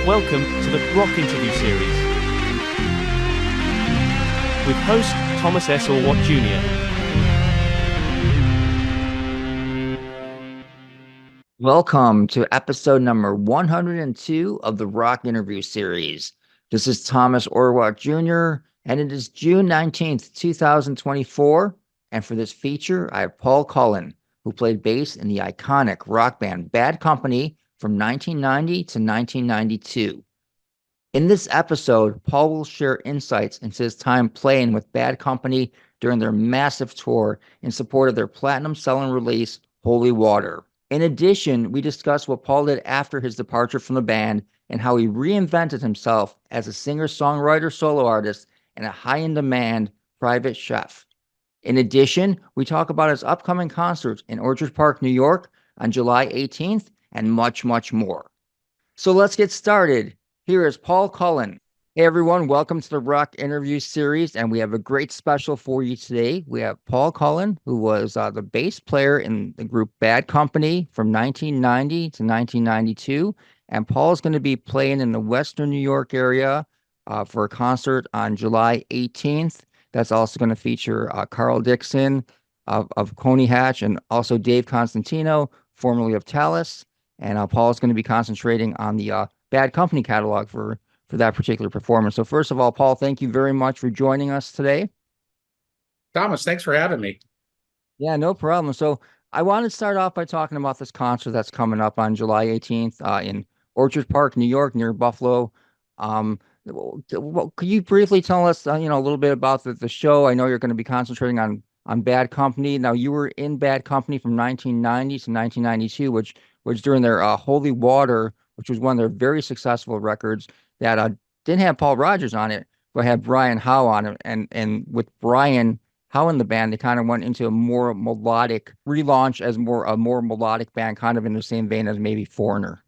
Welcome to the Rock Interview Series with host Thomas S. Orwatt Jr. Welcome to episode number 102 of the Rock Interview Series. This is Thomas Orwatt Jr., and it is June 19th, 2024. And for this feature, I have Paul Cullen, who played bass in the iconic rock band Bad Company from 1990 to 1992. In this episode, Paul will share insights into his time playing with Bad Company during their massive tour in support of their platinum-selling release, Holy Water. In addition, we discuss what Paul did after his departure from the band and how he reinvented himself as a singer-songwriter solo artist and a high-in-demand private chef. In addition, we talk about his upcoming concerts in Orchard Park, New York on July 18th and much, much more. So let's get started. Here is Paul Cullen. Hey everyone, welcome to the Rock Interview Series, and we have a great special for you today. We have Paul Cullen, who was the bass player in the group Bad Company from 1990 to 1992, and Paul is going to be playing in the Western New York area for a concert on July 18th. That's also going to feature Carl Dixon of Coney Hatch and also Dave Constantino, formerly of Talus. And Paul is going to be concentrating on the Bad Company catalog for that particular performance. So first of all, Paul, thank you very much for joining us today. Thomas, thanks for having me. Yeah, no problem. So I want to start off by talking about this concert that's coming up on July 18th in Orchard Park, New York, near Buffalo. Could you briefly tell us, a little bit about the show? I know you're going to be concentrating on Bad Company. Now, you were in Bad Company from 1990 to 1992, which was during their Holy Water, which was one of their very successful records that didn't have Paul Rodgers on it, but had Brian Howe on it. And with Brian Howe in the band, they kind of went into a more melodic relaunch as a more melodic band, kind of in the same vein as maybe Foreigner.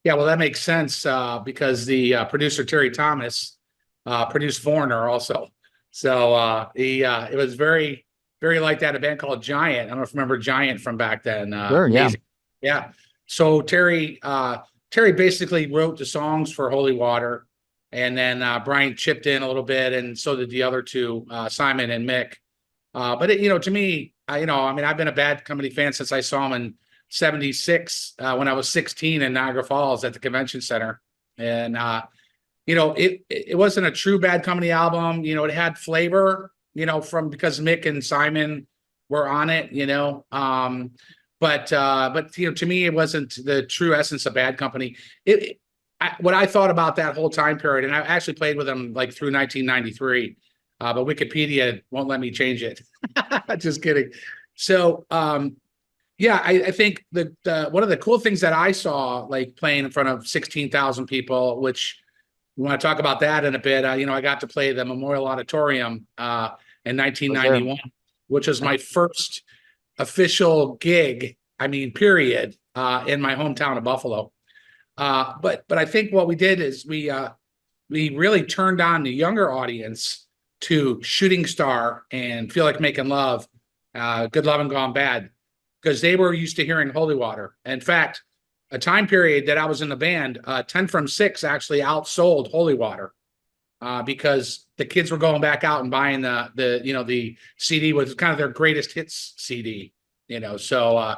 Yeah, well, that makes sense because the producer Terry Thomas produced Foreigner also. So it was very, very like that. A band called Giant. I don't know if you remember Giant from back then. Sure, yeah. Yeah. So Terry basically wrote the songs for Holy Water, and then Brian chipped in a little bit, and so did the other two, Simon and Mick. But to me, I've been a Bad Company fan since I saw him in '76 when I was 16 in Niagara Falls at the convention center, and it wasn't a true Bad Company album. It had flavor, because Mick and Simon were on it, But to me, it wasn't the true essence of Bad Company. What I thought about that whole time period, and I actually played with them like through 1993, but Wikipedia won't let me change it. Just kidding. So, I think that one of the cool things that I saw, like playing in front of 16,000 people, which we want to talk about that in a bit. I got to play the Memorial Auditorium in 1991, which was my first official gig, period, in my hometown of Buffalo. But I think what we did is we really turned on the younger audience to Shooting Star and Feel Like Making Love, Good Love and Gone Bad, because they were used to hearing Holy Water. In fact, a time period that I was in the band, 10 from 6 actually outsold Holy Water. Because the kids were going back out and buying the CD was kind of their greatest hits CD, So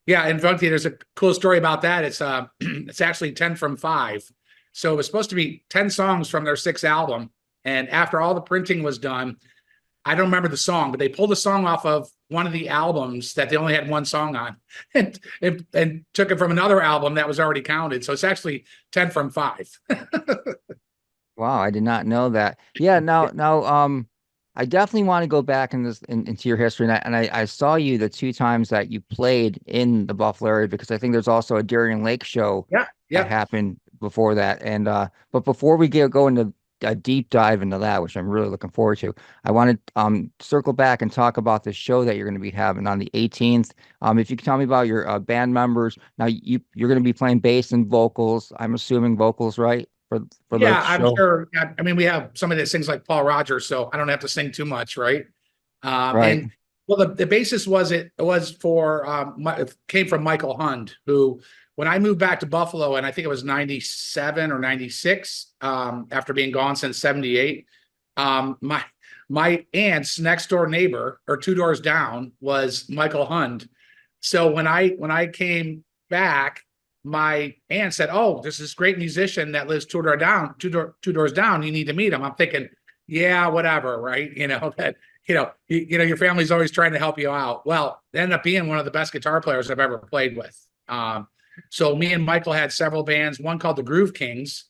in fact, there's a cool story about that. It's actually 10 from 5, so it was supposed to be 10 songs from their 6th album. And after all the printing was done, I don't remember the song, but they pulled a song off of one of the albums that they only had one song on, and took it from another album that was already counted. So it's actually 10 from 5. Wow, I did not know that. Yeah, now, I definitely want to go back into your history, and I saw you the 2 times that you played in the Buffalo area, because I think there's also a Darien Lake show that happened before that. And but before we go into a deep dive into that, which I'm really looking forward to, I want to circle back and talk about the show that you're going to be having on the 18th. If you could tell me about your band members. Now you're going to be playing bass and vocals. I'm assuming vocals, right? For I'm sure. We have somebody that sings like Paul Rodgers, so I don't have to sing too much, right? Right. Well, the basis was it was for it came from Michael Hund, who when I moved back to Buffalo, and I think it was 97 or 96, after being gone since 78, my aunt's next door neighbor or two doors down was Michael Hund. So when I came back, my aunt said, "Oh, there's this great musician that lives two doors down. You need to meet him." I'm thinking, yeah, whatever, right? That your family's always trying to help you out. Well, it ended up being one of the best guitar players I've ever played with. So me and Michael had several bands, one called the Groove Kings,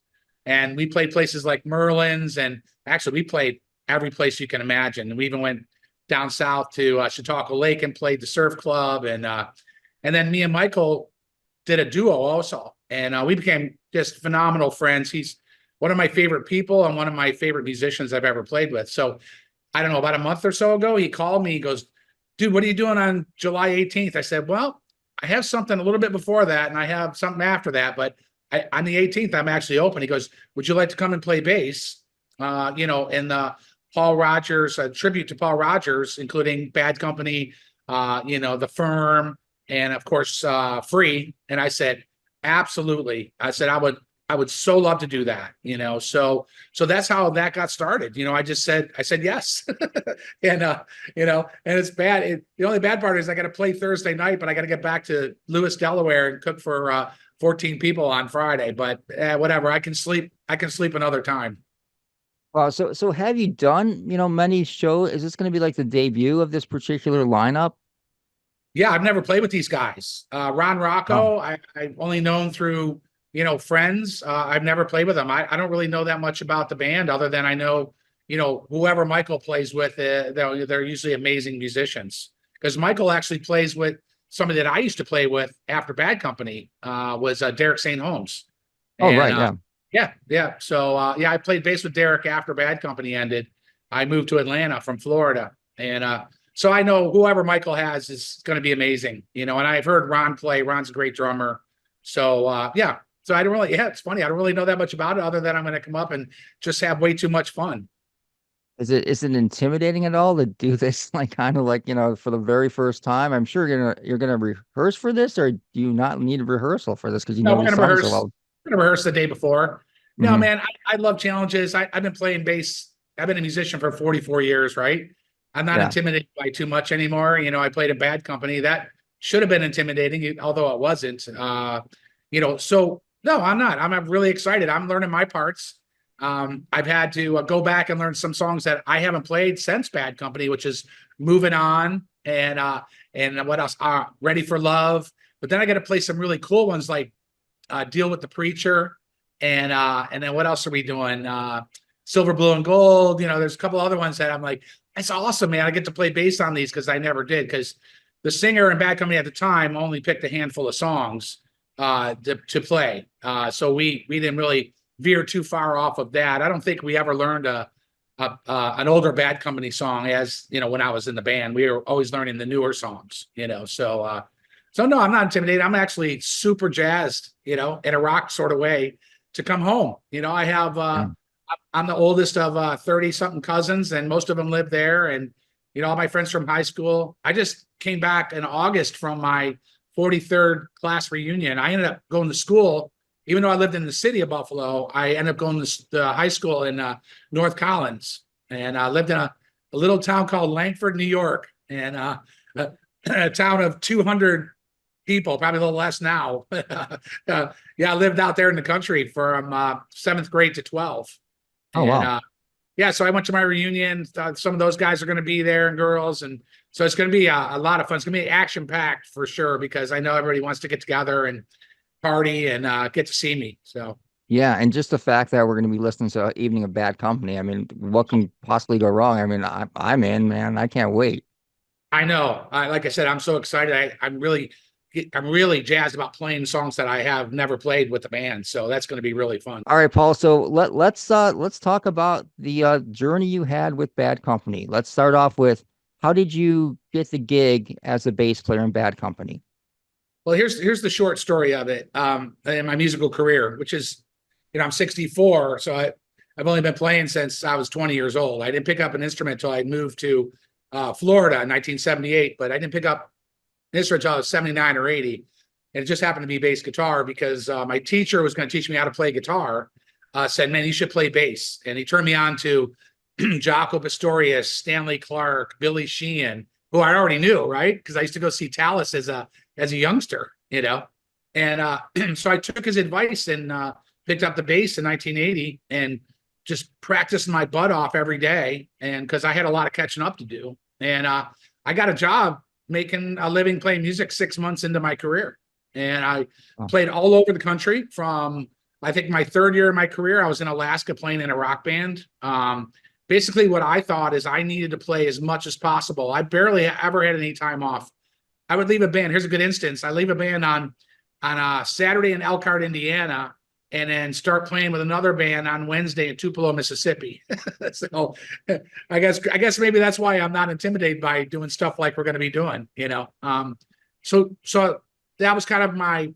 and we played places like Merlin's, and actually we played every place you can imagine. And we even went down south to Chautauqua Lake and played the surf club, and then me and Michael did a duo also, and we became just phenomenal friends. He's one of my favorite people and one of my favorite musicians I've ever played with. So I don't know, about a month or so ago, he called me. He goes, "Dude, what are you doing on July 18th?" I said, "Well, I have something a little bit before that, and I have something after that, but on the 18th, I'm actually open." He goes, "Would you like to come and play bass? In the Paul Rogers, tribute to Paul Rogers, including Bad Company, The Firm, and of course, Free." And I said, "Absolutely." I said, I would so love to do that, so that's how that got started. I said yes. And it's bad. The only bad part is I got to play Thursday night, but I got to get back to Lewis, Delaware and cook for 14 people on Friday, but whatever, I can sleep another time. Wow. So have you done, many shows? Is this going to be like the debut of this particular lineup? Yeah, I've never played with these guys. Ron Oh, Rocco, I've only known through, friends. I've never played with them. I don't really know that much about the band other than I know, whoever Michael plays with, they're usually amazing musicians. Because Michael actually plays with somebody that I used to play with after Bad Company, was Derek St. Holmes. oh, And right. Yeah. yeah. So I played bass with Derek after Bad Company ended. I moved to Atlanta from Florida. And so I know whoever Michael has is going to be amazing, and I've heard Ron play. Ron's a great drummer. So yeah. So I don't really, yeah, it's funny. I don't really know that much about it other than I'm going to come up and just have way too much fun. Is it intimidating at all to do this, like kind of like, for the very first time? I'm sure you're gonna rehearse for this, or do you not need a rehearsal for this because you No, know we're these going to songs so rehearse. well? We're going to rehearse the day before. No, Hmm. man, I love challenges. I've been playing bass. I've been a musician for 44 years, right? I'm not Yeah. intimidated by too much anymore. I played a Bad Company. That should have been intimidating, although it wasn't. So no, I'm not. I'm really excited. I'm learning my parts. I've had to go back and learn some songs that I haven't played since Bad Company, which is Moving On and what else? Ready for Love. But then I got to play some really cool ones like Deal with the Preacher, and then what else are we doing? Silver, Blue, and Gold. There's a couple other ones that I'm like, it's awesome, man. I get to play bass on these because I never did. Because the singer in Bad Company at the time only picked a handful of songs to play. So we didn't really veer too far off of that. I don't think we ever learned an older Bad Company song when I was in the band. We were always learning the newer songs. So no, I'm not intimidated. I'm actually super jazzed, in a rock sort of way to come home. I have Yeah. I'm the oldest of 30 something cousins, and most of them live there. And all my friends from high school. I just came back in August from my 43rd class reunion. I ended up going to school, even though I lived in the city of Buffalo. I ended up going to high school in North Collins, and I lived in a little town called Langford, New York, and a town of 200 people, probably a little less now. Yeah, I lived out there in the country from 7th grade to 12. Oh, And wow. yeah, so I went to my reunion. Some of those guys are going to be there and girls. And so it's going to be a lot of fun. It's going to be action packed for sure, because I know everybody wants to get together and party and get to see me. So Yeah, and just the fact that we're going to be listening to Evening of Bad Company. I mean, what can possibly go wrong? I mean, I'm in, man. I can't wait. I know, like I said, I'm so excited. I'm really jazzed about playing songs that I have never played with the band. So that's going to be really fun. All right, Paul. So let's talk about the journey you had with Bad Company. Let's start off with how did you get the gig as a bass player in Bad Company? Well, here's the short story of it. In my musical career, which is, I'm 64, so I've only been playing since I was 20 years old. I didn't pick up an instrument until I moved to Florida in 1978, but I didn't pick up an instrument until I was 79 or 80. And it just happened to be bass guitar because my teacher was going to teach me how to play guitar. Said, man, you should play bass. And he turned me on to Jaco Pastorius, Stanley Clark, Billy Sheehan, who I already knew, right? Because I used to go see Tallis as a youngster, you know. And so I took his advice and picked up the bass in 1980 and just practiced my butt off every day. And because I had a lot of catching up to do. And I got a job making a living playing music 6 months into my career. And I played all over the country from, I think, my third year of my career. I was in Alaska playing in a rock band. Basically, what I thought is I needed to play as much as possible. I barely ever had any time off. I would leave a band. Here's a good instance. I leave a band on a Saturday in Elkhart, Indiana, and then start playing with another band on Wednesday in Tupelo, Mississippi. So I guess maybe that's why I'm not intimidated by doing stuff like we're going to be doing, you know. So that was kind of my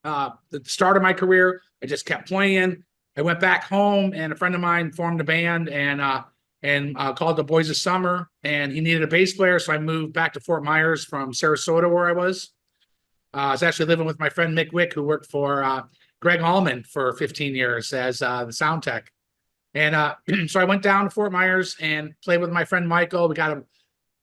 the start of my career. I just kept playing. I went back home, and a friend of mine formed a band and called the Boys of Summer, and he needed a bass player, so I moved back to Fort Myers from Sarasota, where I was. I was actually living with my friend Mick Wick, who worked for Greg Allman for 15 years as the sound tech. And so I went down to Fort Myers and played with my friend Michael. We got a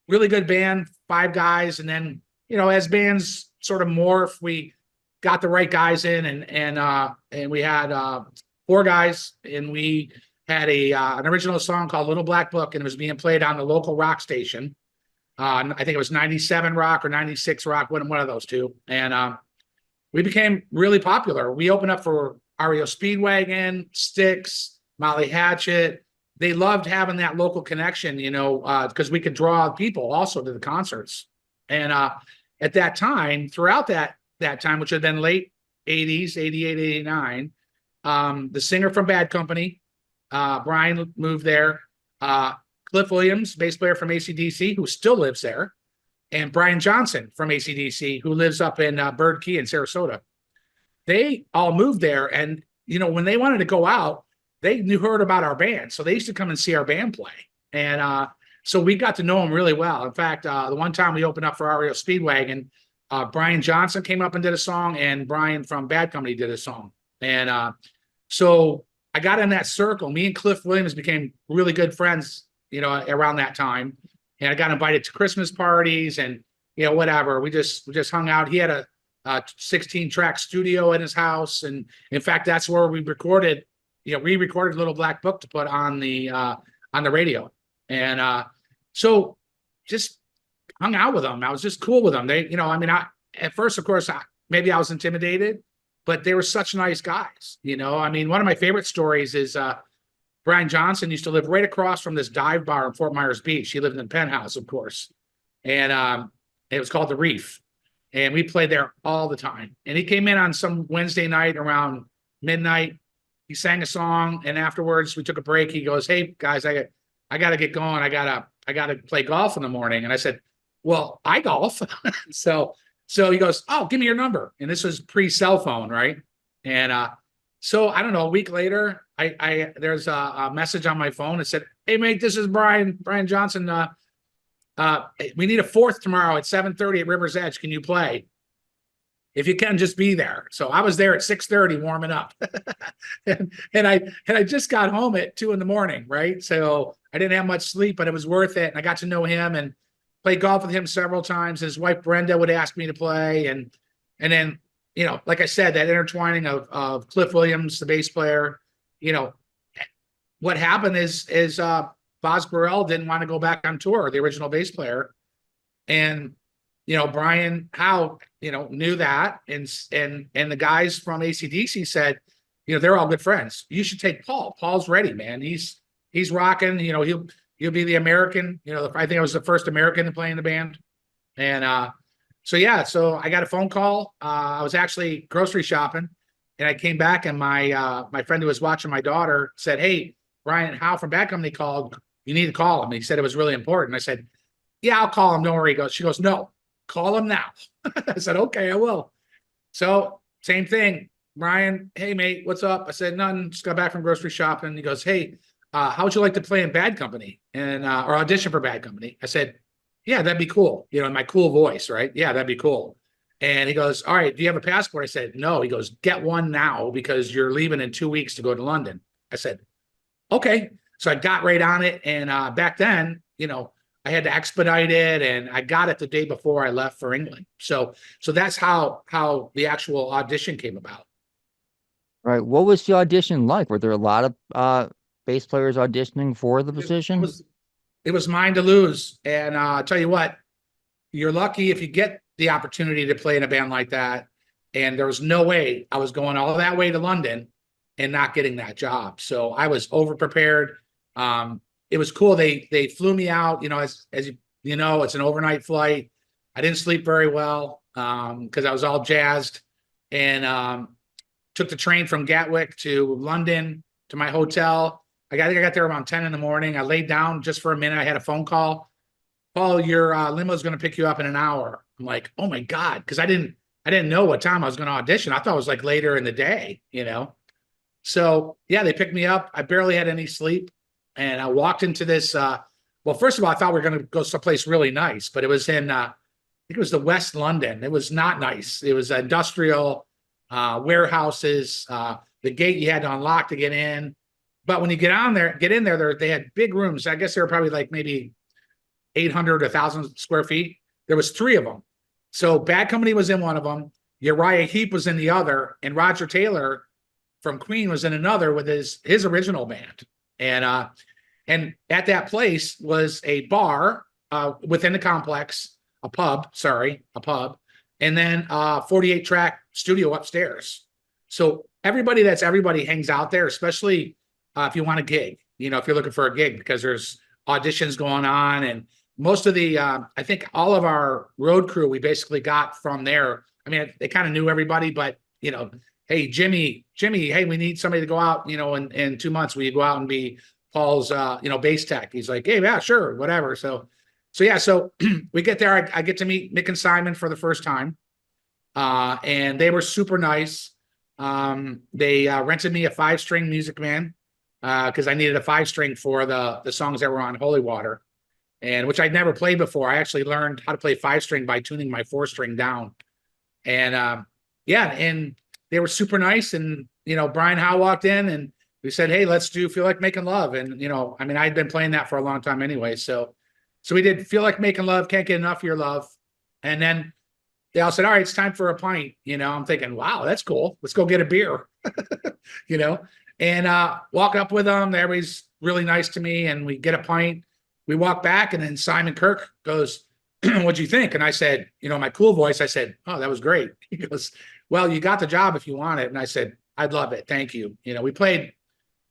really good band, 5 guys. And then, you know, as bands sort of morph, we got the right guys in, and we had 4 guys, and we had an original song called Little Black Book, and it was being played on the local rock station. I think it was 97 Rock or 96 Rock, one of those two. And we became really popular. We opened up for REO Speedwagon, Styx, Molly Hatchet. They loved having that local connection, you know, because we could draw people also to the concerts. And at that time, throughout that time, which had been late 80s, 88, 89, the singer from Bad Company, Brian, moved there. Cliff Williams, bass player from AC/DC, who still lives there, and Brian Johnson from AC/DC, who lives up in Bird Key in Sarasota. They all moved there, and you know, when they wanted to go out, they heard about our band, so they used to come and see our band play, and so we got to know them really well. In fact, the one time we opened up for REO Speedwagon, Brian Johnson came up and did a song, and Brian from Bad Company did a song, and so I got in that circle. Me and Cliff Williams became really good friends, you know, around that time. And I got invited to Christmas parties and, you know, whatever. We just hung out. He had a 16-track studio in his house. And in fact, that's where we recorded, you know, we recorded Little Black Book to put on the radio. And so just hung out with them. I was just cool with them. They, you know, I mean, at first, of course, maybe I was intimidated, but they were such nice guys. You know, I mean, one of my favorite stories is, Brian Johnson used to live right across from this dive bar in Fort Myers Beach. He lived in the penthouse, of course. And it was called The Reef. And we played there all the time. And he came in on some Wednesday night around midnight. He sang a song. And afterwards, we took a break. He goes, hey, guys, I got to get going. I got to play golf in the morning. And I said, well, I golf. So he goes, oh, give me your number. And this was pre-cell phone, right? And so I don't know, a week later, there's a message on my phone that said, hey, mate, this is Brian Johnson. We need a 4th tomorrow at 7:30 at River's Edge. Can you play? If you can, just be there. So I was there at 6:30 warming up. and I just got home at 2 a.m, right? So I didn't have much sleep, but it was worth it. And I got to know him and played golf with him several times. His wife, Brenda, would ask me to play. And then, you know, like I said, that intertwining of Cliff Williams, the bass player, you know, what happened is Boz Burrell didn't want to go back on tour, the original bass player. And, you know, Brian Howe, you know, knew that. And the guys from AC/DC said, you know, they're all good friends. You should take Paul. Paul's ready, man. He's rocking, you know, he'll be the American, you know, I think I was the first American to play in the band. And, so I got a phone call. I was actually grocery shopping, and I came back, and my friend who was watching my daughter said, hey, Brian Howe from Bad Company called. You need to call him. He said it was really important. I said, yeah, I'll call him. Don't worry. She goes, no, call him now. I said, okay, I will. So same thing. Brian, hey, mate, what's up? I said, nothing. Just got back from grocery shopping. He goes, hey, how would you like to play in Bad Company and or audition for Bad Company? I said, yeah, that'd be cool. You know, in my cool voice, right? Yeah, that'd be cool. And he goes, all right, do you have a passport? I said, no. He goes, get one now because you're leaving in 2 weeks to go to London. I said, okay. So I got right on it. And back then, you know, I had to expedite it, and I got it the day before I left for England. So that's how the actual audition came about. Right. What was the audition like? Were there a lot of bass players auditioning for the It, position? it was mine to lose. And I'll tell you what, you're lucky if you get the opportunity to play in a band like that. And there was no way I was going all that way to London and not getting that job. So I was over prepared. It was cool. They flew me out, you know, as you know, it's an overnight flight. I didn't sleep very well because I was all jazzed, and took the train from Gatwick to London to my hotel. I got there around 10 in the morning. I laid down just for a minute. I had a phone call. Paul, your limo is going to pick you up in an hour. I'm like, oh my God. Cause I didn't know what time I was going to audition. I thought it was like later in the day, you know? So yeah, they picked me up. I barely had any sleep. And I walked into this, well, first of all, I thought we were going to go someplace really nice, but it was in, I think it was the West London. It was not nice. It was industrial warehouses. The gate you had to unlock to get in. But when you get in there, they had big rooms. I guess they were probably like maybe 800, 1,000 square feet. There was three of them. So Bad Company was in one of them. Uriah Heep was in the other, and Roger Taylor from Queen was in another with his original band. And at that place was a bar within the complex, a pub, and then 48 track studio upstairs. So everybody hangs out there, especially if you want a gig, you know, if you're looking for a gig, because there's auditions going on. And most of the, I think all of our road crew, we basically got from there. I mean, they kind of knew everybody, but, you know, hey, Jimmy, hey, we need somebody to go out, you know, in 2 months, will you go out and be Paul's, you know, bass tech? He's like, hey, yeah, sure, whatever. So yeah, so we get there. I get to meet Mick and Simon for the first time. And they were super nice. They rented me a 5-string Music Man because I needed a 5-string for the songs that were on Holy Water, and which I'd never played before. I actually learned how to play 5-string by tuning my 4-string down. And yeah, and they were super nice. And, you know, Brian Howe walked in and we said, hey, let's do Feel Like Making Love. And, you know, I mean, I'd been playing that for a long time anyway. So we did Feel Like Making Love, Can't Get Enough of Your Love. And then they all said, all right, it's time for a pint. You know, I'm thinking, wow, that's cool. Let's go get a beer, you know, and walk up with them. Everybody's really nice to me. And we get a pint. We walk back, and then Simon Kirk goes, what'd you think? And I said, you know, my cool voice, I said, oh, that was great. He goes, well, you got the job if you want it. And I said, I'd love it. Thank you. You know, we played a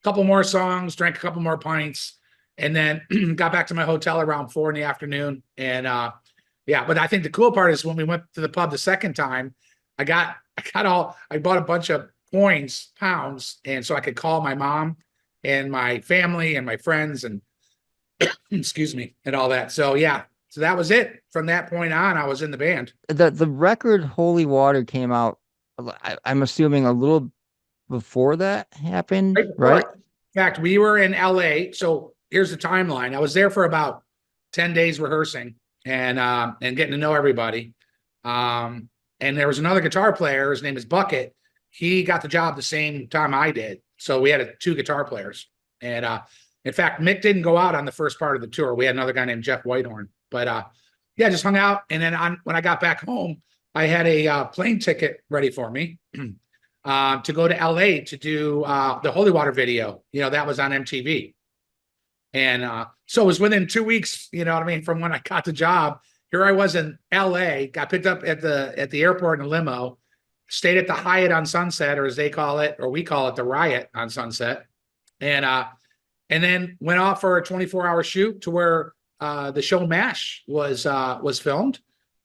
couple more songs, drank a couple more pints, and then got back to my hotel around 4 PM. And yeah, but I think the cool part is when we went to the pub the second time, I bought a bunch of pounds, and so I could call my mom and my family and my friends and excuse me, and all that. So yeah, so that was it. From that point on, I was in the band. The record Holy Water came out, I'm assuming a little before that happened, right? In fact, we were in LA. So here's the timeline. I was there for about 10 days rehearsing and getting to know everybody. And there was another guitar player. His name is Bucket. He got the job the same time I did. So we had 2 guitar players. And in fact, Mick didn't go out on the first part of the tour. We had another guy named Jeff Whitehorn. But yeah, just hung out. And then when I got back home, I had a plane ticket ready for me to go to LA to do the Holy Water video. You know, that was on MTV. And so it was within 2 weeks, you know what I mean, from when I got the job. Here I was in LA, got picked up at the airport in a limo, stayed at the Hyatt on Sunset, or as they call it, or we call it the Riot on Sunset. And then went off for a 24-hour shoot to where the show MASH was filmed.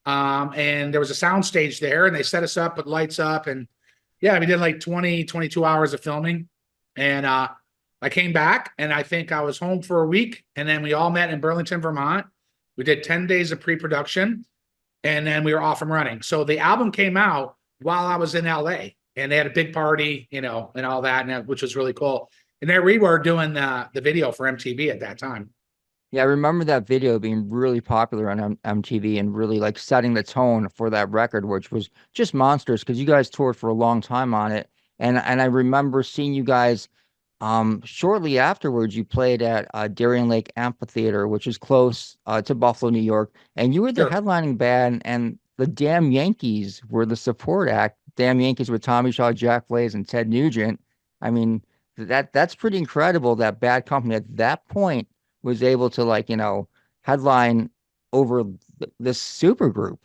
And there was a sound stage there, and they set us up with lights up. And yeah, we did like 22 hours of filming. And I came back, and I think I was home for a week. And then we all met in Burlington, Vermont. We did 10 days of pre-production, and then we were off and running. So the album came out while I was in LA, and they had a big party, you know, and all that, which was really cool. And there we were doing the video for MTV at that time. Yeah, I remember that video being really popular on MTV and really like setting the tone for that record, which was just monsters because you guys toured for a long time on it. And I remember seeing you guys shortly afterwards. You played at Darien Lake Amphitheater, which is close to Buffalo, New York, and you were the Sure. headlining band, and the Damn Yankees were the support act. Damn Yankees with Tommy Shaw, Jack Blaze, and Ted Nugent. I mean, that's pretty incredible that Bad Company at that point was able to like, headline over this super group.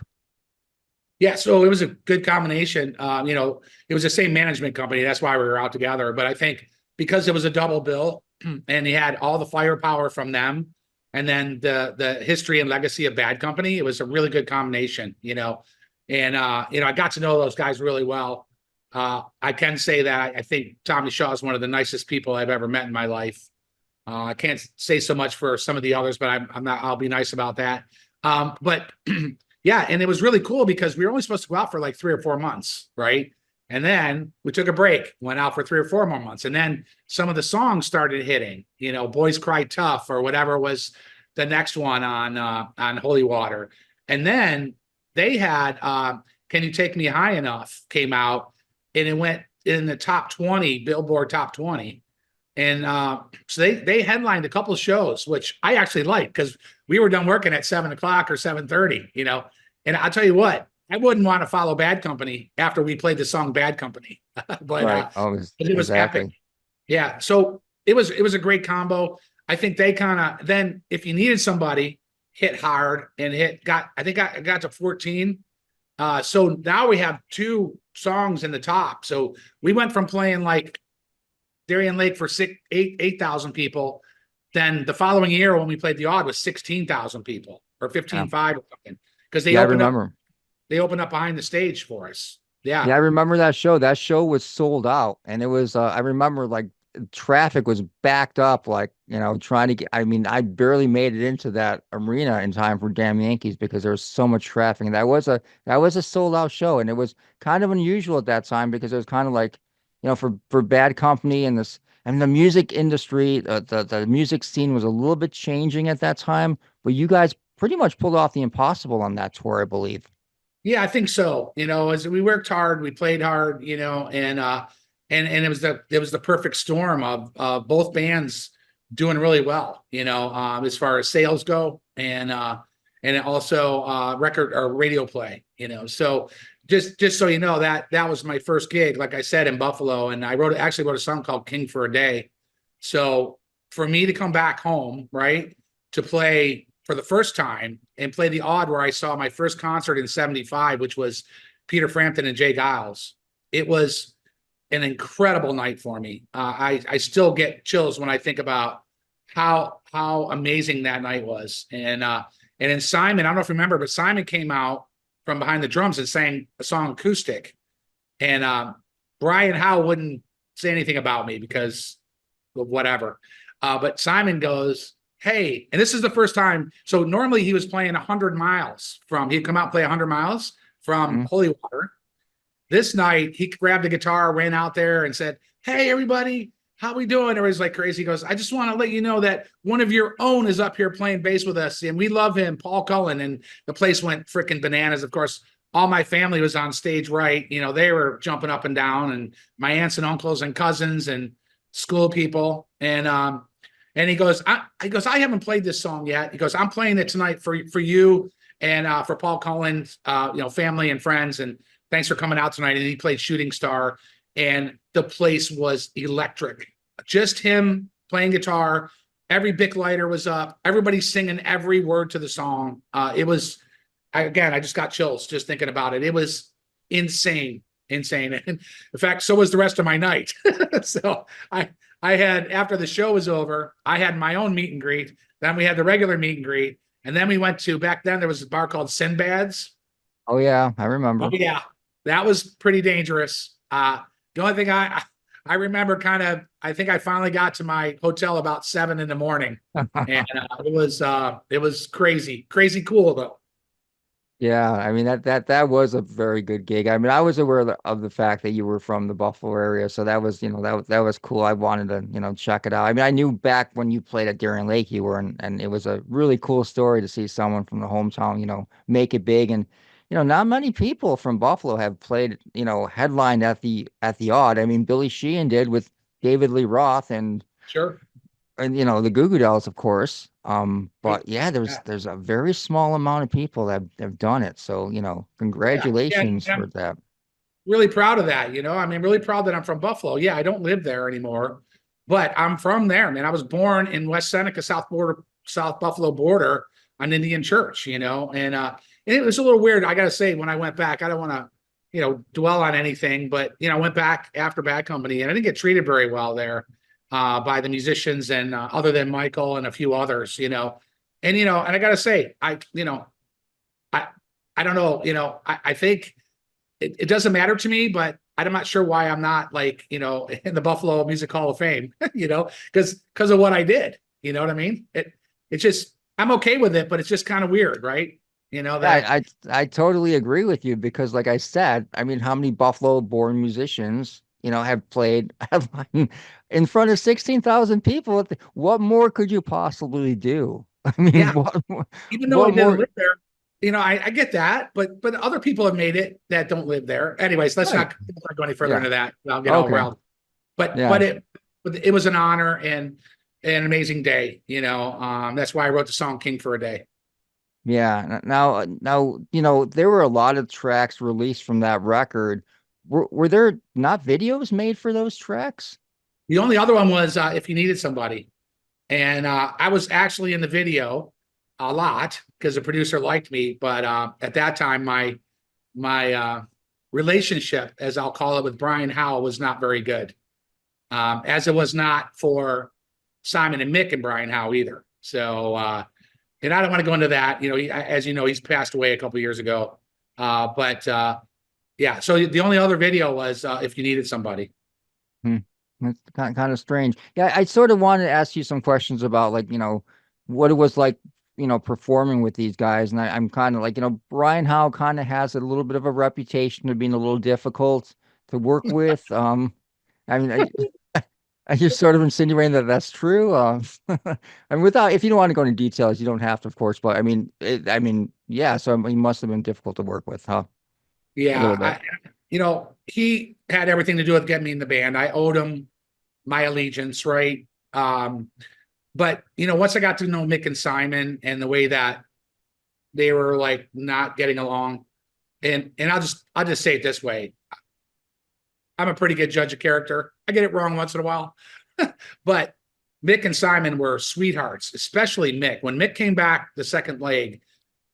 Yeah, so it was a good combination. It was the same management company. That's why we were out together. But I think because it was a double bill and he had all the firepower from them and then the history and legacy of Bad Company, it was a really good combination, And I got to know those guys really well. I can say that I think Tommy Shaw is one of the nicest people I've ever met in my life. I can't say so much for some of the others, but I'm not. I'll be nice about that. But yeah, and it was really cool because we were only supposed to go out for like 3 or 4 months, right? And then we took a break, went out for 3 or 4 more months, and then some of the songs started hitting. "Boys Cry Tough" or whatever was the next one on Holy Water, and then they had "Can You Take Me High Enough" came out, and it went in the top 20 Billboard top 20. And so they headlined a couple of shows, which I actually liked because we were done working at 7 o'clock or 7:30, And I'll tell you what, I wouldn't want to follow Bad Company after we played the song Bad Company, but Right. Oh, it was epic. exactly. Yeah. So it was a great combo. I think they kind of then if you needed somebody, hit hard and I think I got to 14. So now we have 2 songs in the top. So we went from playing like Darien Lake for 8,000 people. Then the following year, when we played the Odd, was 16,000 people or 15,500 or something. Because Yeah, I remember. They opened up behind the stage for us. Yeah, Yeah. I remember that show. That show was sold out, and it was. I remember like traffic was backed up, like trying to get. I mean, I barely made it into that arena in time for Damn Yankees because there was so much traffic. And that was a sold out show, and it was kind of unusual at that time because it was kind of like, for Bad Company and this and the music industry, the music scene was a little bit changing at that time. But you guys pretty much pulled off the impossible on that tour, I believe. Yeah, I think so. As we worked hard, we played hard, and it was the perfect storm of both bands doing really well, as far as sales go and also record or radio play, So just so you know that was my first gig, like I said, in Buffalo, and I actually wrote a song called King for a Day. So for me to come back home, right, to play for the first time and play the Odd, where I saw my first concert in '75, which was Peter Frampton and Jay Giles. It was an incredible night for me. I still get chills when I think about how amazing that night was. And then Simon, I don't know if you remember, but Simon came out from behind the drums and sang a song acoustic. And Brian Howe wouldn't say anything about me because of whatever. But Simon goes, "Hey," and this is the first time. So normally he was playing 100 miles he'd come out and play 100 miles from Mhm. Holy Water. This night he grabbed a guitar, ran out there and said, "Hey, everybody, how we doing?" Everybody's like crazy. He goes, "I just want to let you know that one of your own is up here playing bass with us, and we love him, Paul Cullen." And the place went freaking bananas. Of course, all my family was on stage right. They were jumping up and down, and my aunts and uncles and cousins and school people. And he goes, "I haven't played this song yet." He goes, "I'm playing it tonight for you and for Paul Cullen's family and friends. And thanks for coming out tonight." And he played Shooting Star, and the place was electric. Just him playing guitar. Every Bic lighter was up. Everybody singing every word to the song. It was, again, I just got chills just thinking about it. It was insane. And in fact, so was the rest of my night. So I had, after the show was over, I had my own meet and greet. Then we had the regular meet and greet. And then we went to, back then there was a bar called Sinbad's. Oh yeah, I Oh remember. yeah, that was pretty dangerous. The only thing I remember I think I finally got to my hotel about 7 a.m. And it was crazy cool though. Yeah, I mean that was a very good gig. I mean, I was aware of the fact that you were from the Buffalo area, so that was, that was cool. I wanted to, check it out. I mean, I knew back when you played at Darien Lake you were, and it was a really cool story to see someone from the hometown, make it big. And not many people from Buffalo have played, headlined at the Odd. I mean, Billy Sheehan did with David Lee Roth Sure. and the Goo Goo Dolls, of course. Right. But yeah, Yeah. there's a very small amount of people that have done it. So, Yeah. Yeah. congratulations I'm for that. really proud of that. I mean, really proud that I'm from Buffalo. Yeah, I don't live there anymore, but I'm from there, man. I was born in West Seneca, South Buffalo border on Indian Church, and it was a little weird. I got to say, when I went back, I don't want to, dwell on anything, but, I went back after Bad Company and I didn't get treated very well there by the musicians and other than Michael and a few others, and I got to say, I, I don't know, I think it doesn't matter to me, but I'm not sure why I'm not like, in the Buffalo Music Hall of Fame, because of what I did. You know what I mean? It's just I'm okay with it, but it's just kind of weird, right? Yeah, That I totally agree with you because, like I said, I mean, how many Buffalo-born musicians, have played headline in front of 16,000 people? What more could you possibly do? I mean, yeah, what more? even though I What didn't more? live there, I get that, but other people have made it that don't live there. Anyways, Right. let's not go any further Yeah. into that. I'll get all Okay. riled. But Yeah. it was an honor and an amazing day. That's why I wrote the song "King for a Day." Yeah. Now, there were a lot of tracks released from that record. Were there not videos made for those tracks? The only other one was "If You Needed Somebody." And I was actually in the video a lot because the producer liked me. But at that time, my relationship, as I'll call it, with Brian Howe was not very good, as it was not for Simon and Mick and Brian Howe either. So, and I don't want to go into that. As you know, he's passed away a couple of years ago. But yeah, so the only other video was "If You Needed Somebody." Hmm. That's kind of strange. Yeah, I sort of wanted to ask you some questions about, like, what it was like, performing with these guys. And I'm kind of like, Brian Howe kind of has a little bit of a reputation of being a little difficult to work with. I mean, I just sort of insinuating that that's true. And without, if you don't want to go into details, you don't have to, of course. But I mean, yeah. So he must have been difficult to work with, huh? A little Yeah, bit. he had everything to do with getting me in the band. I owed him my allegiance, right? But once I got to know Mick and Simon and the way that they were like not getting along, and I'll just say it this way: I'm a pretty good judge of character. I get it wrong once in a while, but Mick and Simon were sweethearts, especially Mick. When Mick came back the second leg,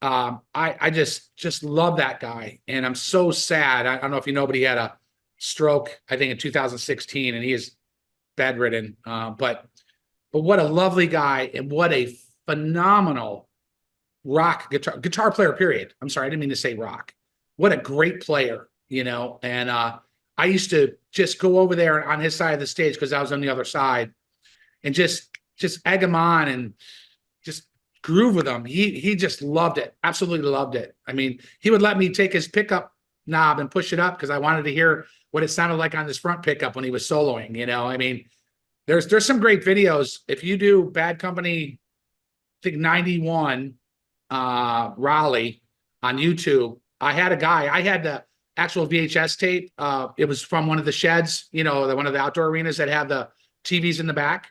I just love that guy, and I'm so sad. I don't know if you know, but he had a stroke, I think in 2016, and he is bedridden. But what a lovely guy, and what a phenomenal rock guitar player. Period. I'm sorry, I didn't mean to say rock. What a great player, And I used to just go over there on his side of the stage because I was on the other side, and just egg him on and just groove with him. He just loved it, absolutely loved it. I mean, he would let me take his pickup knob and push it up because I wanted to hear what it sounded like on this front pickup when he was soloing. I mean, there's some great videos. If you do Bad Company, I think 91 Raleigh on YouTube, I had the actual VHS tape. It was from one of the sheds, one of the outdoor arenas that have the TVs in the back.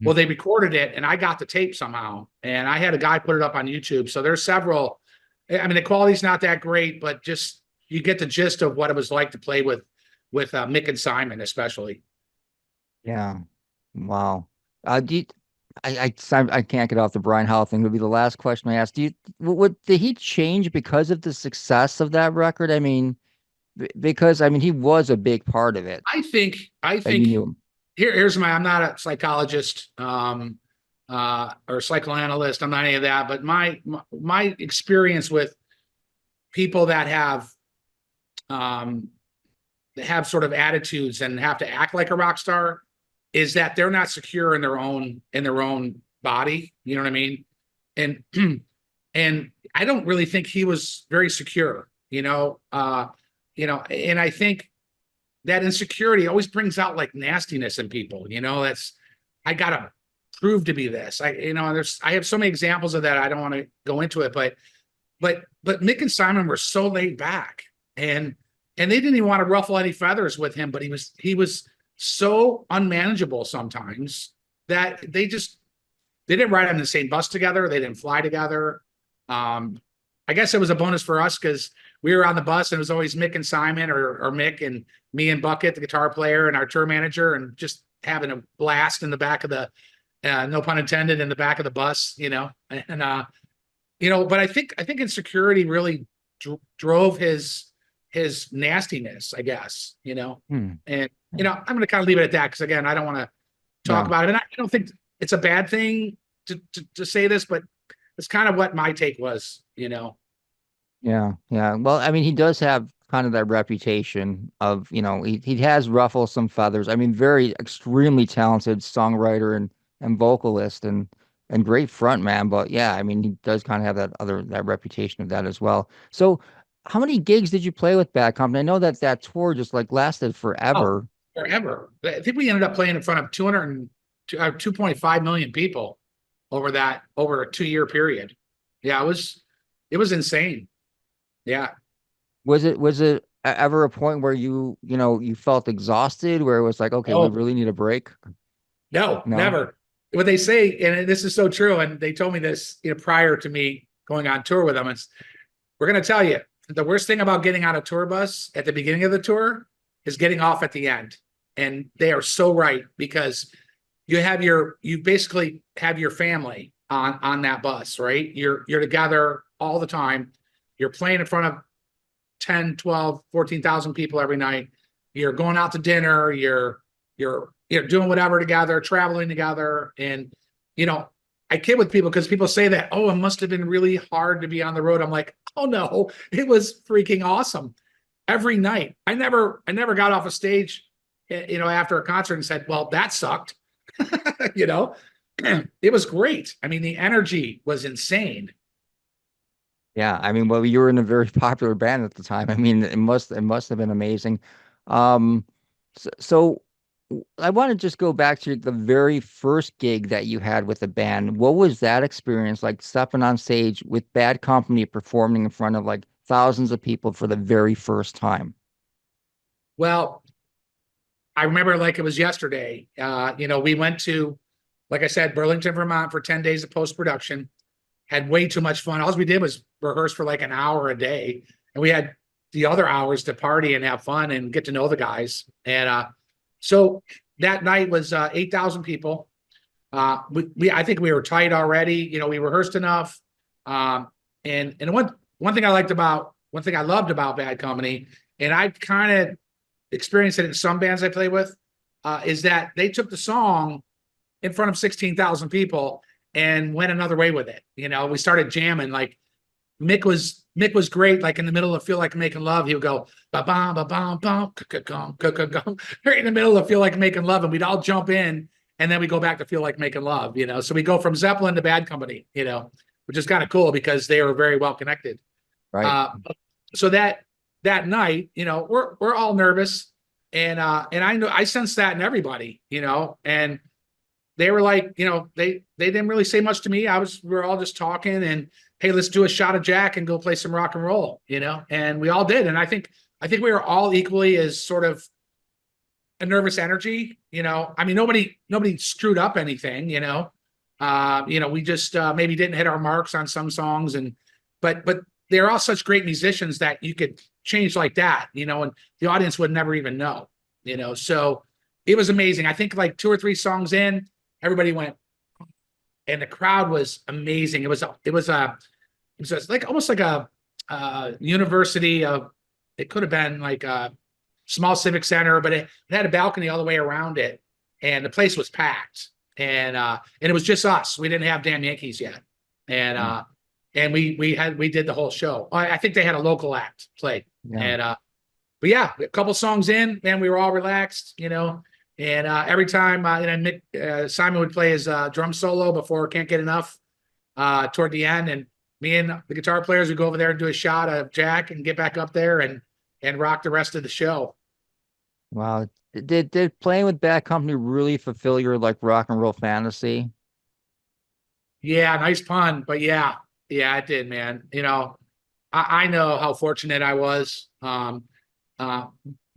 Well, they recorded it and I got the tape somehow, and I had a guy put it up on YouTube. So there's several. I mean, the quality's not that great, but just you get the gist of what it was like to play with Mick and Simon, especially. Yeah. Wow. Do you, I can't get off the Brian Howe thing. It'll be the last question I ask. What did he change because of the success of that record? I mean, because I mean, he was a big part of it, I and you think knew him. here's I'm not a psychologist or psychoanalyst. I'm not any of that, but my experience with people that have sort of attitudes and have to act like a rock star is that they're not secure in their own body. You know what I mean? And and I don't really think he was very secure, and I think that insecurity always brings out like nastiness in people. I gotta prove to be this. I have so many examples of that. I don't want to go into it, but Mick and Simon were so laid back, and they didn't even want to ruffle any feathers with him, but he was so unmanageable sometimes that they didn't ride on the same bus together. They didn't fly together. I guess it was a bonus for us because we were on the bus and it was always Mick and Simon or Mick and me and Bucket, the guitar player, and our tour manager, and just having a blast in the back of the, no pun intended, in the back of the bus, but I think insecurity really drove his nastiness, I guess, and, I'm going to kind of leave it at that. Cause again, I don't want to talk about it. And I don't think it's a bad thing to say this, but it's kind of what my take was, Yeah. Yeah. Well, I mean, he does have kind of that reputation of, he has ruffled some feathers. I mean, very extremely talented songwriter and vocalist and great front man. But yeah, I mean, he does kind of have that reputation of that as well. So how many gigs did you play with Bad Company? I know that tour just like lasted forever. Oh, forever. I think we ended up playing in front of 2.5 million people over a 2-year period. Yeah, it was insane. Yeah. Was it ever a point where you felt exhausted, where it was like, okay, we really need a break? No, never. What they say, and this is so true, and they told me this, prior to me going on tour with them, we're going to tell you, the worst thing about getting on a tour bus at the beginning of the tour is getting off at the end. And they are so right, because you basically have your family on that bus, right? You're together all the time. You're playing in front of 10, 12, 14,000 people every night. You're going out to dinner. You're doing whatever together, traveling together. And, I kid with people because people say that, oh, it must have been really hard to be on the road. I'm like, oh no, it was freaking awesome. Every night. I never got off a stage, after a concert and said, well, that sucked. It was great. I mean, the energy was insane. Yeah, I mean, well, you were in a very popular band at the time. I mean, it must have been amazing. So I want to just go back to the very first gig that you had with the band. What was that experience like, stepping on stage with Bad Company, performing in front of like thousands of people for the very first time? Well, I remember like it was yesterday. We went to, like I said, Burlington, Vermont for 10 days of post-production. Had way too much fun. All we did was rehearse for like an hour a day. And we had the other hours to party and have fun and get to know the guys. And so that night was 8,000 people. I think we were tight already. We rehearsed enough. And one thing I loved about Bad Company, and I kind of experienced it in some bands I play with, is that they took the song in front of 16,000 people and went another way with it. We started jamming. Like Mick was great. Like in the middle of Feel Like Making Love, he would go ba bam ba bam bam right in the middle of Feel Like Making Love, and we'd all jump in, and then we go back to Feel Like Making Love. So we go from Zeppelin to Bad Company. Which is kind of cool because they were very well connected. Right. So that night, we're all nervous, and I know I sensed that in everybody, and they were like, they didn't really say much to me. We were all just talking and, hey, let's do a shot of Jack and go play some rock and roll, and we all did. And I think we were all equally as sort of a nervous energy, I mean, nobody screwed up anything, we just maybe didn't hit our marks on some songs, but they're all such great musicians that you could change like that, and the audience would never even know, so it was amazing. I think like 2 or 3 songs in, everybody went, and the crowd was amazing. It was like almost like a university of, it could have been like a small civic center, but it had a balcony all the way around it, and the place was packed, and it was just us. We didn't have Damn Yankees yet, and we did the whole show. I think they had a local act play, but yeah, a couple songs in, man, we were all relaxed, and every time Simon would play his drum solo before Can't Get Enough toward the end, and me and the guitar players would go over there and do a shot of Jack and get back up there and rock the rest of the show. Wow. Did playing with Bad Company really fulfill your like rock and roll fantasy? Yeah, nice pun, but yeah, it did, man. I know how fortunate I was. Uh,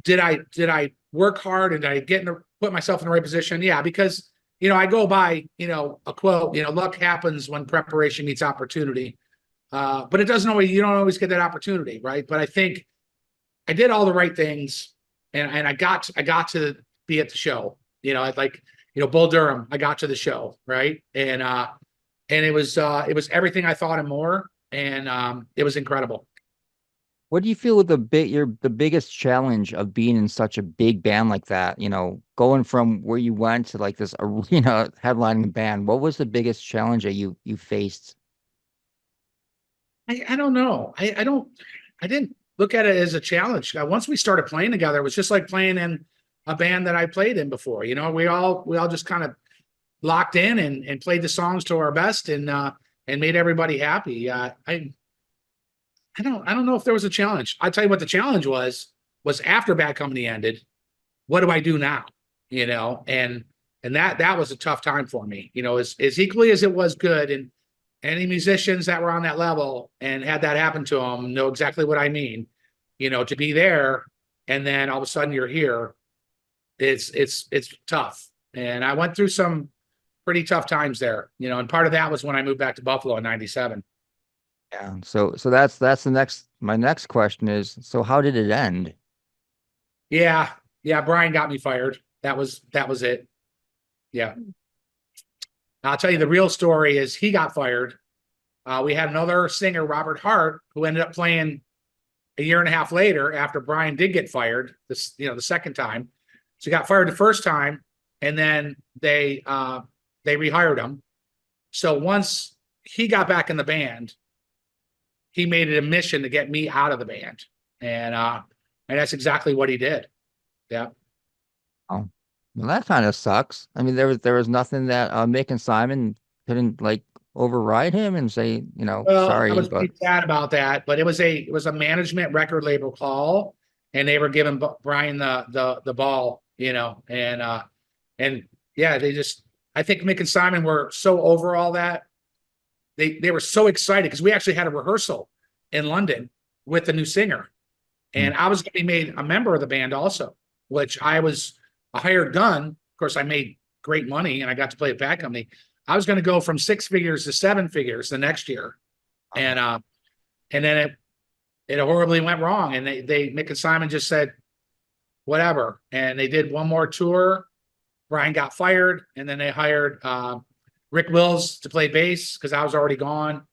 did I work hard and did I put myself in the right position? Yeah, because I go by a quote. Luck happens when preparation meets opportunity. But it doesn't always. You don't always get that opportunity, right? But I think I did all the right things, and I got to be at the show. Like Bull Durham. I got to the show, right? And it was everything I thought and more, and it was incredible. What do you feel with the biggest challenge of being in such a big band like that? Going from where you went to like this arena headlining band. What was the biggest challenge that you faced? I don't know. I didn't look at it as a challenge. Once we started playing together, it was just like playing in a band that I played in before. We all just kind of locked in and played the songs to our best and made everybody happy. I don't know if there was a challenge. I'll tell you what the challenge was after Bad Company ended. What do I do now? And that was a tough time for me. As equally as it was good, and any musicians that were on that level and had that happen to them know exactly what I mean. To be there and then all of a sudden you're here, it's tough. And I went through some pretty tough times there. And part of that was when I moved back to Buffalo in '97. Yeah. So that's my next question is, so how did it end? Yeah, yeah. Brian got me fired. That was it. Yeah. I'll tell you the real story is he got fired. We had another singer, Robert Hart, who ended up playing a year and a half later after Brian did get fired. The second time. So he got fired the first time, and then they rehired him. So once he got back in the band, he made it a mission to get me out of the band, and that's exactly what he did. Yeah. Oh, well, that kind of sucks. I mean, there was nothing that Mick and Simon couldn't like override him and say, Well, I sorry, was but pretty sad about that, but it was a management record label call, and they were giving Brian the ball, and yeah, I think Mick and Simon were so over all that they were so excited because we actually had a rehearsal in London with the new singer, Hmm. and I was getting made a member of the band also, which I was a hired gun. Of course, I made great money and I got to play at Bad Company. I was going to go from 6 figures to 7 figures the next year, Oh, and then it horribly went wrong. And they Mick and Simon just said whatever, and they did one more tour. Brian got fired, and then they hired Rick Wills to play bass because I was already gone.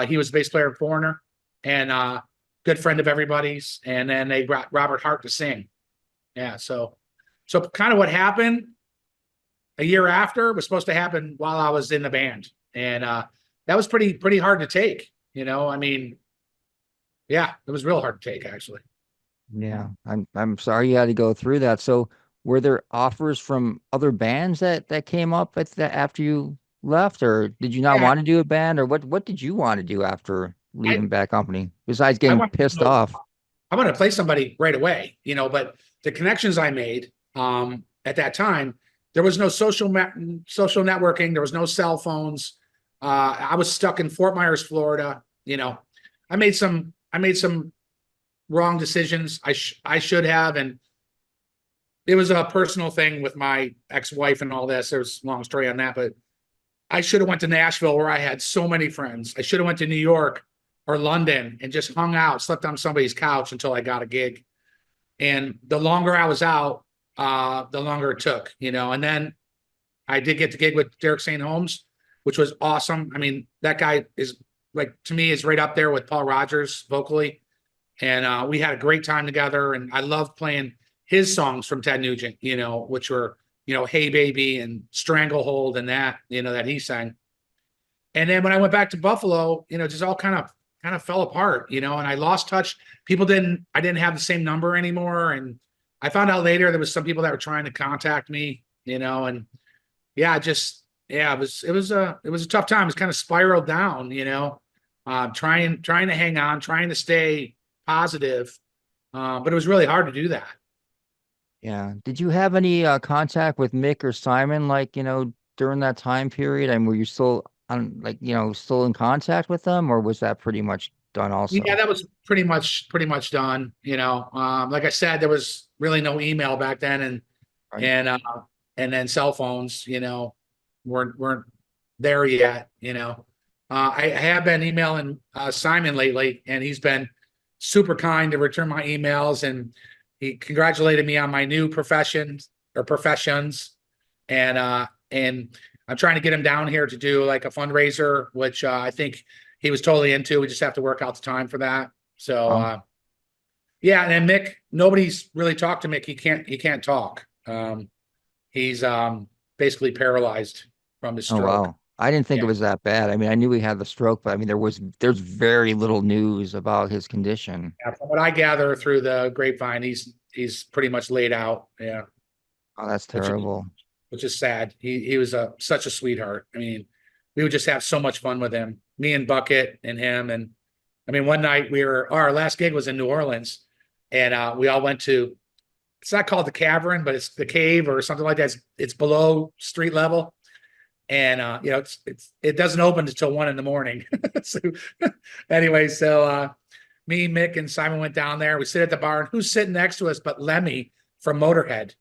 He was the bass player of Foreigner, and good friend of everybody's. And then they brought Robert Hart to sing. Yeah, so kind of what happened a year after was supposed to happen while I was in the band, and that was pretty hard to take. I mean, yeah, it was real hard to take actually. yeah. I'm sorry you had to go through that. So were there offers from other bands that came up after you left, or did you not Yeah, want to do a band, or what did you want to do after I leaving Bad Company besides I getting want pissed off? I want to play somebody right away, but the connections I made at that time, there was no social networking, there was no cell phones. I was stuck in Fort Myers, Florida. I made some wrong decisions. I should have, and it was a personal thing with my ex-wife and all this. There's a long story on that, but I should have went to Nashville where I had so many friends. I should have went to New York or London and just hung out, slept on somebody's couch until I got a gig. And the longer I was out, the longer it took, and then I did get the gig with Derek St. Holmes, which was awesome. I mean, that guy is like, to me, is right up there with Paul Rogers vocally. And we had a great time together. And I loved playing his songs from Ted Nugent, which were, Hey Baby and Stranglehold and that he sang. And then when I went back to Buffalo, just all kind of fell apart, and I lost touch. I didn't have the same number anymore. And I found out later there was some people that were trying to contact me, and yeah, it was a tough time. It's kind of spiraled down, trying to hang on, trying to stay positive. But it was really hard to do that. Yeah. Did you have any contact with Mick or Simon, like, during that time period? I mean, were you still on, like, still in contact with them, or was that pretty much done Yeah, also? that was pretty much done. Like I said, there was really no email back then, Right. and uh, and then cell phones, weren't there yet. I have been emailing Simon lately, and he's been super kind to return my emails, and he congratulated me on my new professions, and I'm trying to get him down here to do like a fundraiser, which I think he was totally into. We just have to work out the time for that. So Oh, yeah, and then Mick, nobody's really talked to Mick. He can't talk. He's basically paralyzed from his oh stroke. wow. I didn't think Yeah. it was that bad. I mean, I knew he had the stroke, but I mean, there's very little news about his condition. Yeah, from what I gather through the grapevine, he's pretty much laid out. Yeah, Oh, that's which is terrible. which is sad. He was such a sweetheart. I mean, we would just have so much fun with him, me and Bucket and him. And I mean, one night our last gig was in New Orleans, and we all went to. It's not called the Cavern, but it's the Cave or something like that. It's below street level, and it doesn't open until 1 a.m. So anyway, me, Mick, and Simon went down there. We sit at the bar, and who's sitting next to us but Lemmy from Motorhead?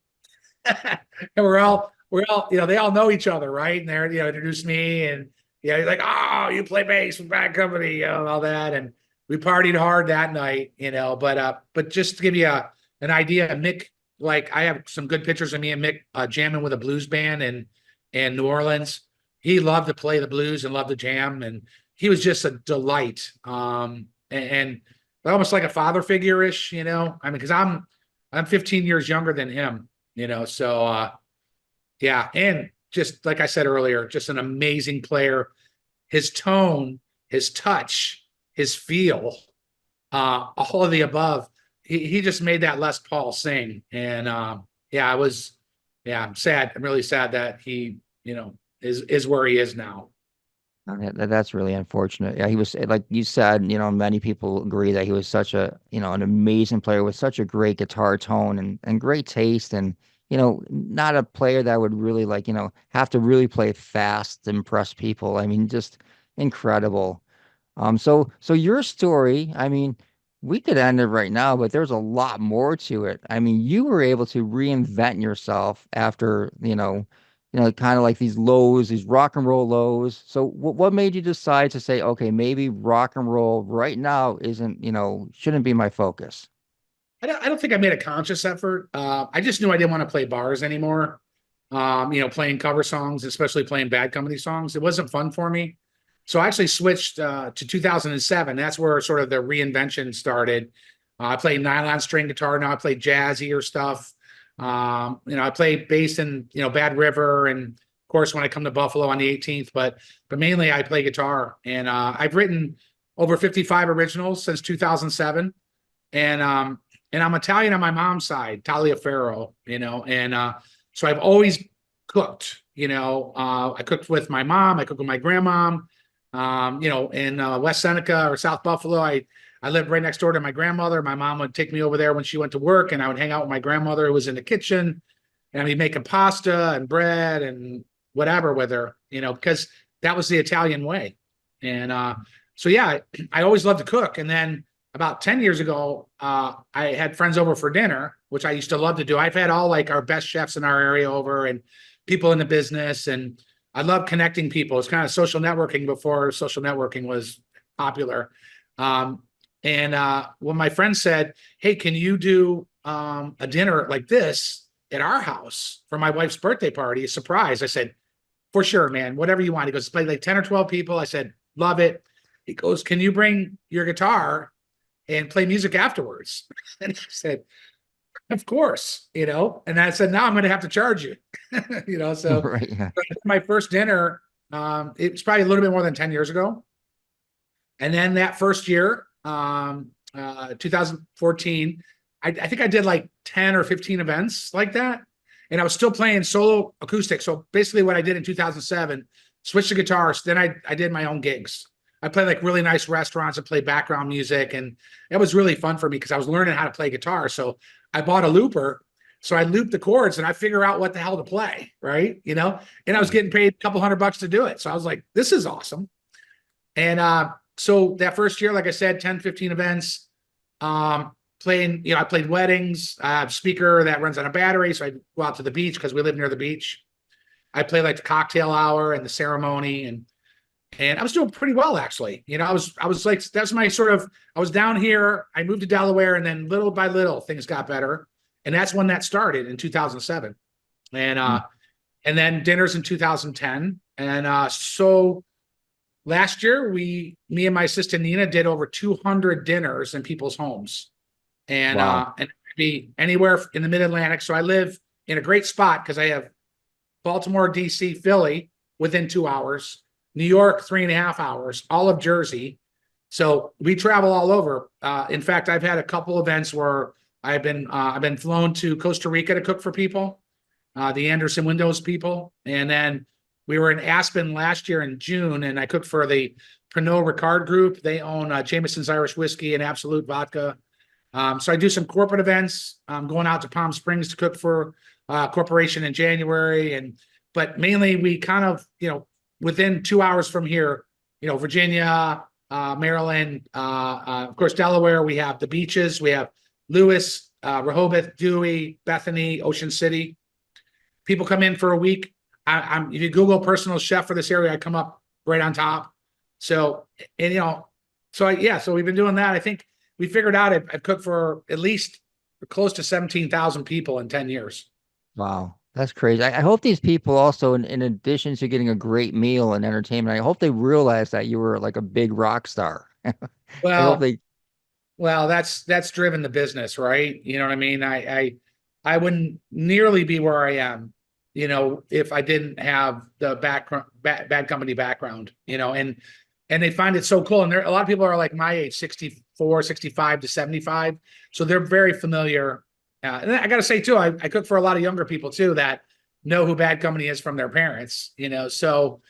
And we're all, they all know each other, right? And they're, introduced me, and he's like, oh, you play bass with Bad Company, and all that. And we partied hard that night, but just to give you an idea, Mick, like I have some good pictures of me and Mick jamming with a blues band in New Orleans. He loved to play the blues and loved to jam, and he was just a delight. And almost like a father figure ish, I mean, because I'm 15 years younger than him, so yeah, and just like I said earlier, just an amazing player. His tone, his touch, his feel, all of the above. He just made that Les Paul sing, and I'm sad. I'm really sad that he, is where he is now. That's really unfortunate. Yeah, he was, like you said, many people agree that he was such an amazing player with such a great guitar tone and great taste, and not a player that would really, like, have to really play fast to impress people. I mean, just incredible. So your story, I mean, we could end it right now, but there's a lot more to it. I mean, you were able to reinvent yourself after, kind of like these lows, these rock and roll lows. So what made you decide to say, okay, maybe rock and roll right now isn't, shouldn't be my focus? I don't think I made a conscious effort. I just knew I didn't want to play bars anymore. Playing cover songs, especially playing Bad Company songs, it wasn't fun for me. So I actually switched to 2007. That's where sort of the reinvention started. I played nylon string guitar. Now I play jazzier stuff. I play bass in, Bad River, and of course when I come to Buffalo on the 18th. But mainly I play guitar, and I've written over 55 originals since 2007, and I'm Italian on my mom's side, Taliaferro, and so I've always cooked. I cooked with my mom, I cooked with my grandmom. In West Seneca or South Buffalo, I lived right next door to my grandmother. My mom would take me over there when she went to work, and I would hang out with my grandmother who was in the kitchen, and I'd be making pasta and bread and whatever with her, because that was the Italian way. And so yeah, I always loved to cook. And then about 10 years ago, I had friends over for dinner, which I used to love to do. I've had all like our best chefs in our area over, and people in the business, and I love connecting people. It's kind of social networking before social networking was popular. And when my friend said, hey, can you do a dinner like this at our house for my wife's birthday party, a surprise? I said, for sure, man, whatever you want. He goes, play like 10 or 12 people. I said, love it. He goes, can you bring your guitar and play music afterwards? And I said, of course, and I said, now I'm going to have to charge you, so Right. Yeah. my first dinner, it was probably a little bit more than 10 years ago. And then that first year, 2014, I think I did like 10 or 15 events like that. And I was still playing solo acoustic. So basically what I did in 2007, switched to guitars. Then I did my own gigs. I played like really nice restaurants and played background music. And it was really fun for me because I was learning how to play guitar. So I bought a looper. So I looped the chords and I figure out what the hell to play. Right. You know, and I was getting paid a couple $100 to do it. So I was like, this is awesome. And so that first year, like I said, 10, 15 events, playing, I played weddings, speaker that runs on a battery. So I go out to the beach because we live near the beach. I played like the cocktail hour and the ceremony, and I was doing pretty well, actually. I was like, that's my sort of, I was down here, I moved to Delaware, and then little by little things got better. And that's when that started in 2007. And then dinners in 2010. And so last year, me and my assistant Nina did over 200 dinners in people's homes. And Wow. and it could be anywhere in the mid-Atlantic. So I live in a great spot because I have Baltimore, DC, Philly within 2 hours, New York 3.5 hours, all of Jersey. So we travel all over. In fact, I've had a couple events where I've been flown to Costa Rica to cook for people, the Anderson Windows people, and then we were in Aspen last year in June, and I cooked for the Pernod Ricard Group. They own Jameson's Irish Whiskey and Absolute Vodka. So I do some corporate events. I'm going out to Palm Springs to cook for a corporation in January, but mainly we kind of, within 2 hours from here, Virginia, Maryland, of course, Delaware. We have the beaches. We have Lewis, Rehoboth, Dewey, Bethany, Ocean City. People come in for a week. If you Google personal chef for this area, I come up right on top. So, so we've been doing that. I think we figured out I've cooked for at least close to 17,000 people in 10 years. Wow. That's crazy. I hope these people also, in addition to getting a great meal and entertainment, I hope they realize that you were like a big rock star. I hope Well, they, that's driven the business, right? You know what I mean? I wouldn't nearly be where I am, if I didn't have the bad company background, and they find it so cool. And a lot of people are like my age, 64, 65 to 75. So they're very familiar. And I got to say too, I cook for a lot of younger people too, that know who Bad Company is from their parents, So,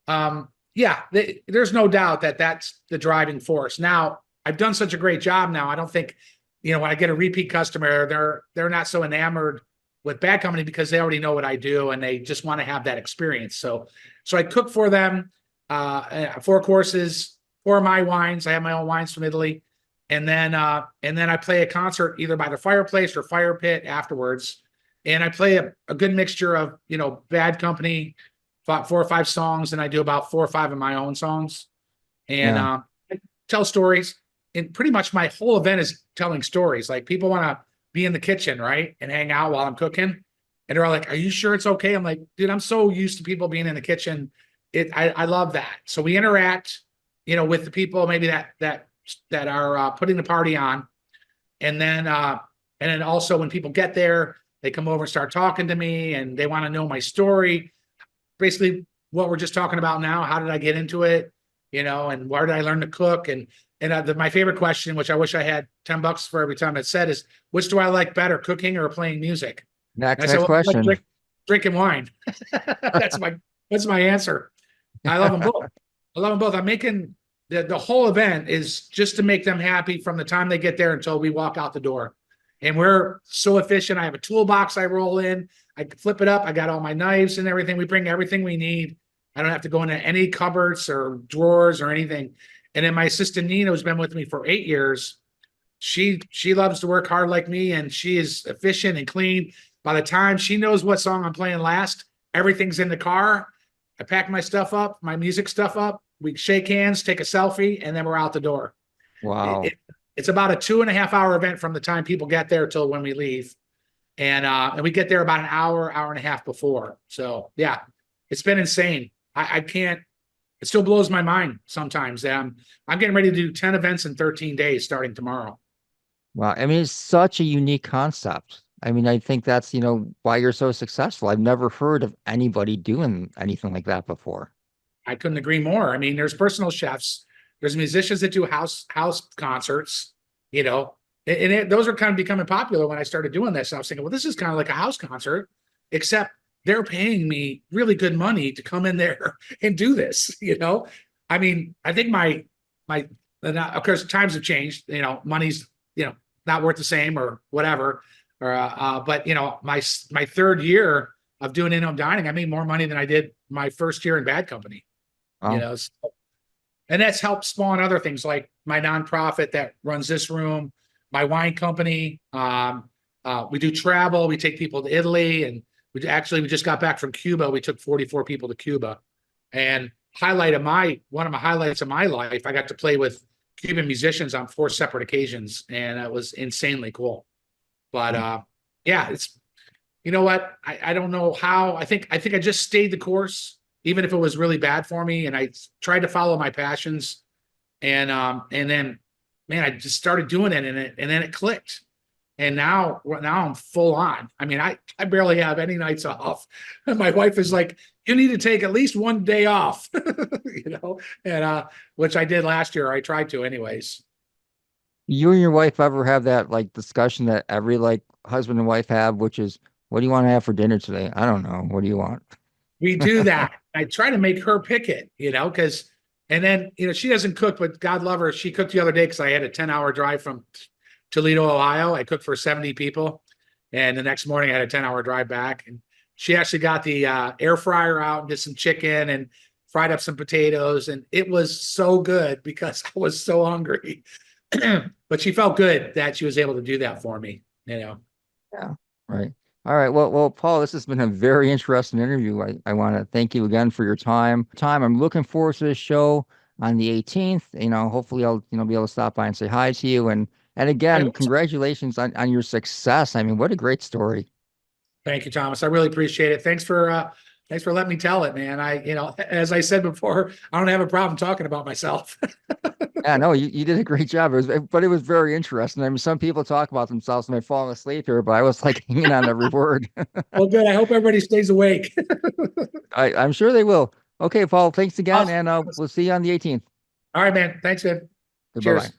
there's no doubt that that's the driving force. Now, I've done such a great job now. I don't think, when I get a repeat customer, they're not so enamored with Bad Company because they already know what I do and they just want to have that experience. So I cook for them, 4 courses, 4 of my wines. I have my own wines from Italy. And then I play a concert either by the fireplace or fire pit afterwards. And I play a good mixture of, Bad Company, 4 or 5 songs, and I do about 4 or 5 of my own songs. And I tell stories. And pretty much my whole event is telling stories. Like people want to be in the kitchen, right? And hang out while I'm cooking. And they're all like, are you sure it's okay? I'm like, dude, I'm so used to people being in the kitchen. I love that. So we interact, with the people maybe that are putting the party on. And then also when people get there, they come over and start talking to me and they want to know my story. Basically what we're just talking about now. How did I get into it? And where did I learn to cook? And my favorite question, which I wish I had $10 for every time it said, is which do I like better, cooking or playing music? next question. Like drinking wine. That's my answer. I love them both. I'm making the whole event is just to make them happy from the time they get there until we walk out the door. And we're so efficient. I have a toolbox I roll in. I flip it up. I got all my knives and everything. We bring everything we need. I don't have to go into any cupboards or drawers or anything. And then my assistant Nina, who's been with me for 8 years, she loves to work hard like me, and she is efficient and clean. By the time she knows what song I'm playing last, everything's in the car. I pack my stuff up, my music stuff up. We shake hands, take a selfie, and then we're out the door. Wow. It's about a 2.5 hour event from the time people get there till when we leave. And we get there about an hour and a half before. So yeah, it's been insane. I can't, it still blows my mind sometimes. I'm getting ready to do 10 events in 13 days starting tomorrow. Wow. I mean, it's such a unique concept. I mean, I think that's, why you're so successful. I've never heard of anybody doing anything like that before. I couldn't agree more. I mean, there's personal chefs, there's musicians that do house concerts, and those are kind of becoming popular when I started doing this. I was thinking, well, this is kind of like a house concert, except they're paying me really good money to come in there and do this, I mean, I think of course, times have changed. Money's not worth the same or whatever. But my third year of doing in-home dining, I made more money than I did my first year in Bad Company. Oh, And that's helped spawn other things like my nonprofit that runs this room, my wine company. We do travel. We take people to Italy, and we just got back from Cuba. We took 44 people to Cuba, and one of my highlights of my life, I got to play with Cuban musicians on 4 separate occasions, and that was insanely cool. But yeah, it's you know what? I don't know how. I think I just stayed the course, even if it was really bad for me, and I tried to follow my passions, and then, man, I just started doing it, and then it clicked. And now I'm full on. I mean, I barely have any nights off. And my wife is like, you need to take at least one day off, and which I did last year. I tried to anyways. you and your wife ever have that like discussion that every like husband and wife have, which is, what do you want to have for dinner today? I don't know. What do you want? We do that. I try to make her pick it, because, and then, she doesn't cook, but God love her. She cooked the other day because I had a 10-hour drive from Toledo, Ohio. I cooked for 70 people. And the next morning I had a 10-hour drive back. And she actually got the air fryer out and did some chicken and fried up some potatoes. And it was so good because I was so hungry. But she felt good that she was able to do that for me, Yeah. Right. All right. Well, Paul, this has been a very interesting interview. I want to thank you again for your time. I'm looking forward to this show on the 18th. Hopefully I'll, be able to stop by and say hi to you. And again, congratulations on your success. I mean, what a great story. Thank you, Thomas. I really appreciate it. Thanks for letting me tell it, man. As I said before, I don't have a problem talking about myself. Yeah, no, you did a great job. But it was very interesting. I mean, some people talk about themselves and they fall asleep here, but I was like hanging on every word. Well, good. I hope everybody stays awake. I'm sure they will. Okay, Paul, thanks again, Awesome. and we'll see you on the 18th. All right, man. Thanks, man. Bye-bye. Cheers.